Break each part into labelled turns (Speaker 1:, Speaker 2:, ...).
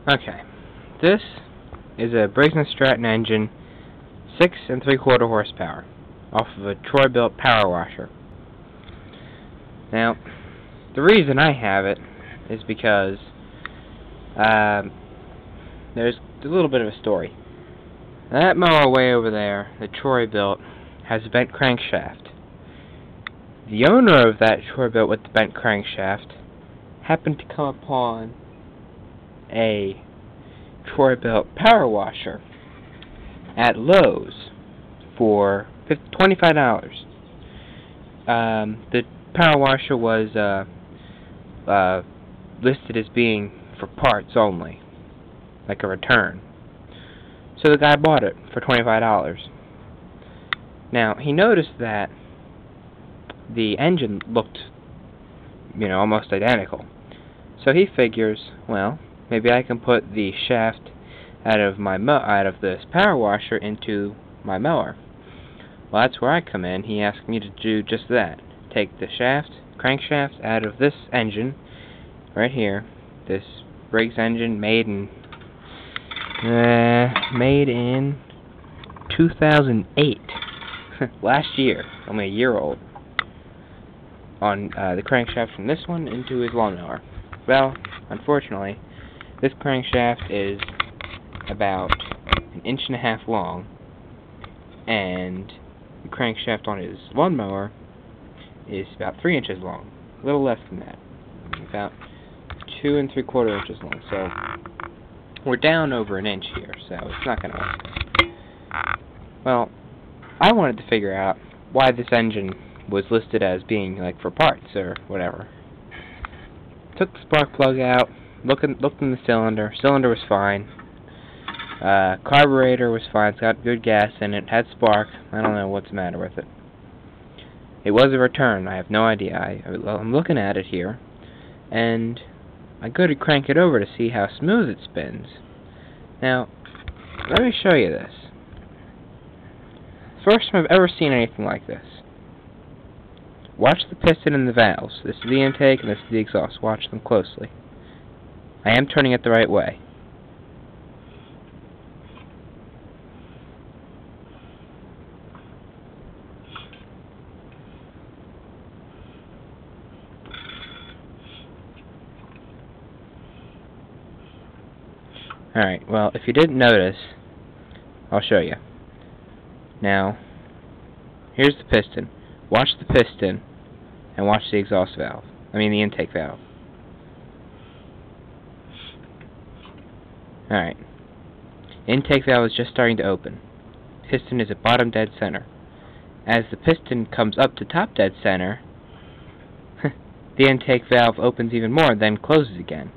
Speaker 1: Okay, this is a Briggs & Stratton engine, 6 3/4 horsepower, off of a Troy-built power washer. Now, the reason I have it is because there's a little bit of a story. That mower way over there that Troy built has a bent crankshaft. The owner of that Troy built with the bent crankshaft happened to come upon a Troy built power washer at Lowe's for $25. The power washer was listed as being for parts only, like a return. So the guy bought it for $25. Now, he noticed that the engine looked, almost identical. So he figures, well, maybe I can put the shaft out of this power washer into my mower. Well, that's where I come in. He asked me to do just that. Take the crankshaft out of this engine, right here, this Briggs engine made in 2008, last year, only a year old, on the crankshaft from this one into his lawnmower. Well, unfortunately, this crankshaft is about 1.5 inches long, and the crankshaft on his lawnmower is about 3 inches long, a little less than that, about 2 3/4 inches long. So we're down over 1 inch here, so it's not going to work. Well, I wanted to figure out why this engine was listed as being for parts or whatever. Took the spark plug out, looked in the cylinder. Cylinder was fine. Carburetor was fine. It's got good gas in it. Had spark. I don't know what's the matter with it. It was a return. I have no idea. I'm looking at it here, and I go to crank it over to see how smooth it spins. Now, let me show you this. First time I've ever seen anything like this. Watch the piston and the valves. This is the intake and this is the exhaust. Watch them closely. I am turning it the right way. Alright, well, if you didn't notice, I'll show you. Now, here's the piston. Watch the piston and watch the exhaust valve. The intake valve. Alright. Intake valve is just starting to open. Piston is at bottom dead center. As the piston comes up to top dead center, the intake valve opens even more, then closes again.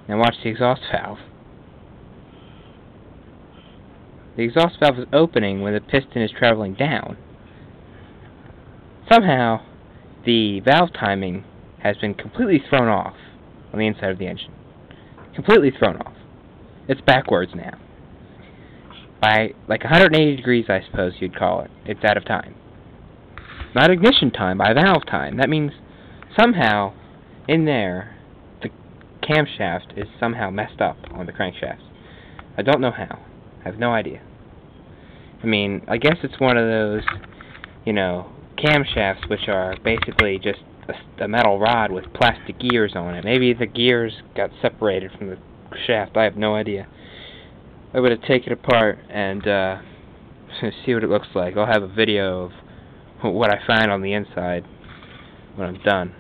Speaker 1: Now watch the exhaust valve. The exhaust valve is opening when the piston is traveling down. Somehow, the valve timing has been completely thrown off on the inside of the engine. Completely thrown off. It's backwards now. By 180 degrees, I suppose you'd call it. It's out of time. Not ignition time, by valve time. That means somehow, in there, the camshaft is somehow messed up on the crankshaft. I don't know how. I have no idea. I guess it's one of those, camshafts which are basically just a metal rod with plastic gears on it. Maybe the gears got separated from the shaft. I have no idea. I would have taken it apart and see what it looks like. I'll have a video of what I find on the inside when I'm done.